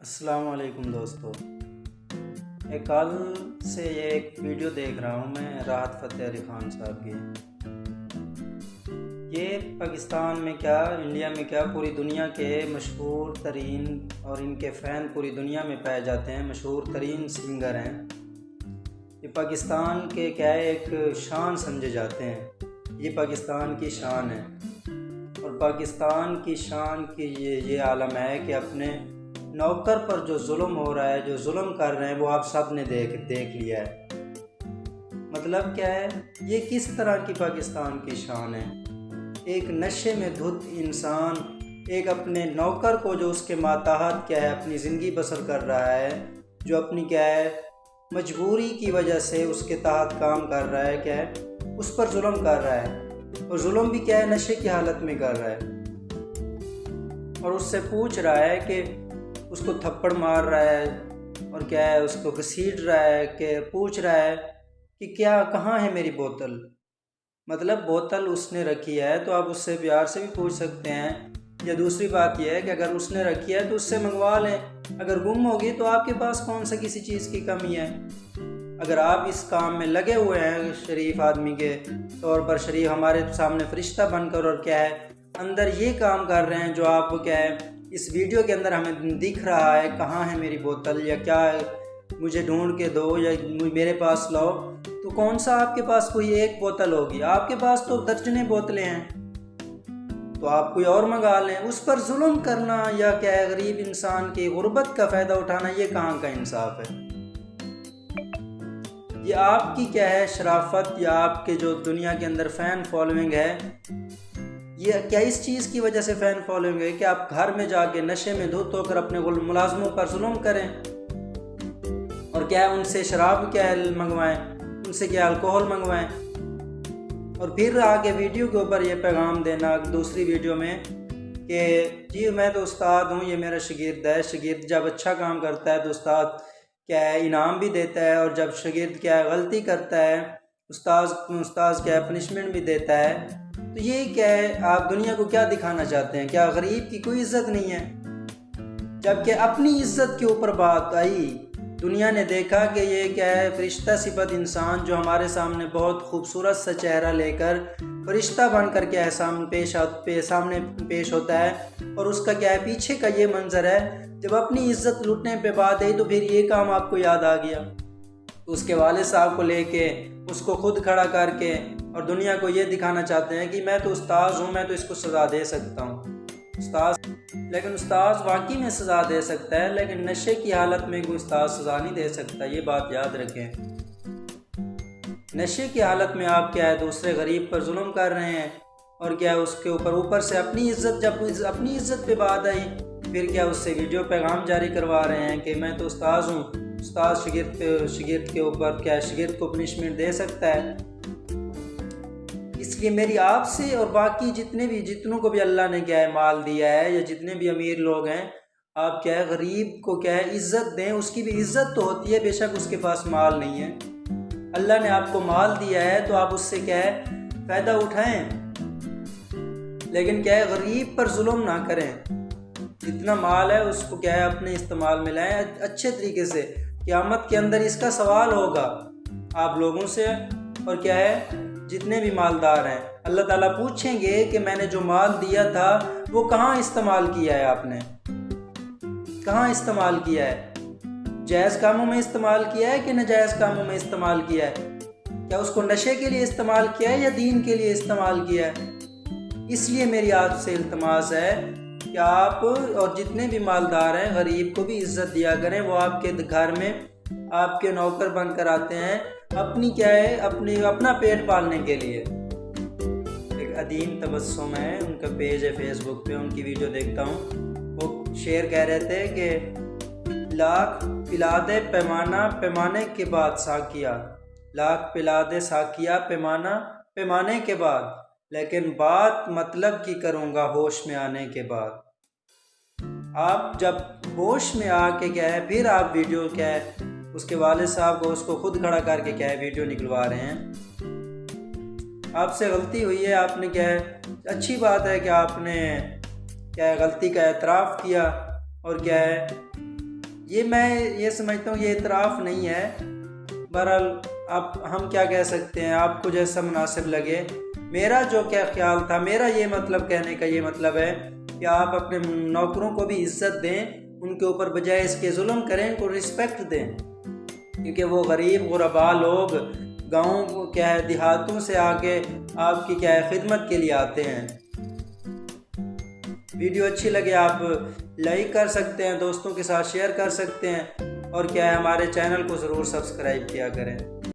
السلام علیکم دوستو، کل سے یہ ایک ویڈیو دیکھ رہا ہوں میں راحت فتح علی خان صاحب کی۔ یہ پاکستان میں کیا انڈیا میں کیا پوری دنیا کے مشہور ترین اور ان کے فین پوری دنیا میں پائے جاتے ہیں، مشہور ترین سنگر ہیں۔ یہ پاکستان کے کیا ایک شان سمجھے جاتے ہیں، یہ پاکستان کی شان ہے اور پاکستان کی شان کی یہ عالم ہے کہ اپنے نوکر پر جو ظلم ہو رہا ہے، جو ظلم کر رہے ہیں، وہ آپ سب نے دیکھ لیا ہے۔ مطلب کیا ہے، یہ کس طرح کی پاکستان کی شان ہے؟ ایک نشے میں دھت انسان ایک اپنے نوکر کو جو اس کے ماتحت کیا ہے اپنی زندگی بسر کر رہا ہے، جو اپنی کیا ہے مجبوری کی وجہ سے اس کے تحت کام کر رہا ہے، کیا ہے اس پر ظلم کر رہا ہے، اور ظلم بھی کیا ہے نشے کی حالت میں کر رہا ہے، اور اس سے پوچھ رہا ہے کہ اس کو تھپڑ مار رہا ہے اور کیا ہے اس کو گھسیٹ رہا ہے، کہ پوچھ رہا ہے کہ کیا کہاں ہے میری بوتل؟ مطلب بوتل اس نے رکھی ہے تو آپ اس سے پیار سے بھی پوچھ سکتے ہیں، یا دوسری بات یہ ہے کہ اگر اس نے رکھی ہے تو اس سے منگوا لیں، اگر گم ہوگی تو آپ کے پاس کون سا کسی چیز کی کمی ہے؟ اگر آپ اس کام میں لگے ہوئے ہیں شریف آدمی کے طور پر، شریف ہمارے سامنے فرشتہ بن کر، اور کیا ہے اندر یہ کام کر رہے ہیں جو آپ کیا ہے اس ویڈیو کے اندر ہمیں دکھ رہا ہے، کہاں ہے میری بوتل، یا کیا مجھے ڈھونڈ کے دو یا میرے پاس لاؤ، تو کون سا آپ کے پاس کوئی ایک بوتل ہوگی؟ آپ کے پاس تو درجنیں بوتلیں ہیں، تو آپ کوئی اور منگا لیں۔ اس پر ظلم کرنا یا کیا ہے غریب انسان کی غربت کا فائدہ اٹھانا، یہ کہاں کا انصاف ہے؟ یہ آپ کی کیا ہے شرافت، یا آپ کے جو دنیا کے اندر فین فالوئنگ ہے، یہ کیا اس چیز کی وجہ سے فین فالوئنگ ہے کہ آپ گھر میں جا کے نشے میں دھت ہو کر اپنے ملازموں پر ظلم کریں، اور کیا ہے ان سے شراب کیا ہے منگوائیں، ان سے کیا الکوہل منگوائیں، اور پھر آگے ویڈیو کے اوپر یہ پیغام دینا دوسری ویڈیو میں کہ جی میں تو استاد ہوں، یہ میرا شاگرد ہے، شاگرد جب اچھا کام کرتا ہے تو استاد کیا ہے انعام بھی دیتا ہے، اور جب شاگرد کیا ہے غلطی کرتا ہے استاد کیا ہے پنشمنٹ بھی دیتا ہے۔ تو یہ کیا ہے آپ دنیا کو کیا دکھانا چاہتے ہیں؟ کیا غریب کی کوئی عزت نہیں ہے؟ جبکہ اپنی عزت کے اوپر بات آئی، دنیا نے دیکھا کہ یہ کیا ہے فرشتہ صفت انسان جو ہمارے سامنے بہت خوبصورت سا چہرہ لے کر فرشتہ بن کر کیا ہے سامنے پیش ہوتا ہے، اور اس کا کیا ہے پیچھے کا یہ منظر ہے، جب اپنی عزت لوٹنے پہ بات آئی تو پھر یہ کام آپ کو یاد آ گیا، اس کے والد صاحب کو لے کے اس کو خود کھڑا کر کے، اور دنیا کو یہ دکھانا چاہتے ہیں کہ میں تو استاذ ہوں، میں تو اس کو سزا دے سکتا ہوں۔ لیکن استاذ واقعی میں سزا دے سکتا ہے، لیکن نشے کی حالت میں کوئی استاذ سزا نہیں دے سکتا، یہ بات یاد رکھیں۔ نشے کی حالت میں آپ کیا ہے دوسرے غریب پر ظلم کر رہے ہیں، اور کیا ہے اس کے اوپر سے اپنی عزت، جب اپنی عزت پہ بات آئی پھر کیا اس سے ویڈیو پیغام جاری کروا رہے ہیں کہ میں تو استاذ ہوں، استاذ شاگرد کے اوپر کیا شاگرد کو پنشمنٹ دے سکتا ہے۔ اس لیے میری آپ سے اور باقی جتنوں کو بھی اللہ نے کیا ہے مال دیا ہے، یا جتنے بھی امیر لوگ ہیں، آپ کیا ہے غریب کو کیا ہے عزت دیں، اس کی بھی عزت تو ہوتی ہے، بے شک اس کے پاس مال نہیں ہے، اللہ نے آپ کو مال دیا ہے تو آپ اس سے کیا ہے فائدہ اٹھائیں، لیکن کیا ہے غریب پر ظلم نہ کریں، جتنا مال ہے اس کو کیا ہے اپنے استعمال میں لائیں اچھے طریقے سے۔ قیامت کے اندر اس کا سوال ہوگا آپ لوگوں سے، اور کیا ہے جتنے بھی مالدار ہیں، اللہ تعالیٰ پوچھیں گے کہ میں نے جو مال دیا تھا وہ کہاں استعمال کیا ہے، آپ نے کہاں استعمال کیا ہے؟ جائز کاموں میں استعمال کیا ہے کہ ناجائز کاموں میں استعمال کیا ہے؟ کیا اس کو نشے کے لیے استعمال کیا ہے یا دین کے لیے استعمال کیا ہے؟ اس لیے میری آپ سے التماس ہے کہ آپ اور جتنے بھی مالدار ہیں غریب کو بھی عزت دیا کریں، وہ آپ کے گھر میں آپ کے نوکر بن کر آتے ہیں اپنی کیا ہے اپنا پیٹ پالنے کے لیے۔ ایک عدیم تبسم ہے، ان کا پیج ہے فیس بک پہ، ان کی ویڈیو دیکھتا ہوں، وہ شعر کہہ رہے تھے کہ لاکھ پلا دے پیمانہ پیمانے کے بعد ساقیہ، لاکھ پلا دے ساقیہ پیمانے کے بعد، لیکن بات مطلب کی کروں گا ہوش میں آنے کے بعد۔ آپ جب ہوش میں آ کے کیا ہے پھر آپ ویڈیو کیا ہے اس کے والد صاحب کو اس کو خود کھڑا کر کے کیا ہے ویڈیو نکلوا رہے ہیں۔ آپ سے غلطی ہوئی ہے، آپ نے کیا ہے اچھی بات ہے کہ آپ نے کیا ہے غلطی کا اعتراف کیا، اور کیا ہے یہ میں یہ سمجھتا ہوں یہ اعتراف نہیں ہے۔ بہرحال اب ہم کیا کہہ سکتے ہیں، آپ کو جیسا مناسب لگے۔ میرا جو کیا خیال تھا، میرا یہ مطلب کہنے کا یہ مطلب ہے کہ آپ اپنے نوکروں کو بھی عزت دیں، ان کے اوپر بجائے اس کے ظلم کریں، ان کو رسپیکٹ دیں، کیونکہ وہ غریب غربا لوگ گاؤں کیا ہے دیہاتوں سے آ کے آپ کی کیا ہے خدمت کے لیے آتے ہیں۔ ویڈیو اچھی لگے آپ لائک کر سکتے ہیں، دوستوں کے ساتھ شیئر کر سکتے ہیں، اور کیا ہے ہمارے چینل کو ضرور سبسکرائب کیا کریں۔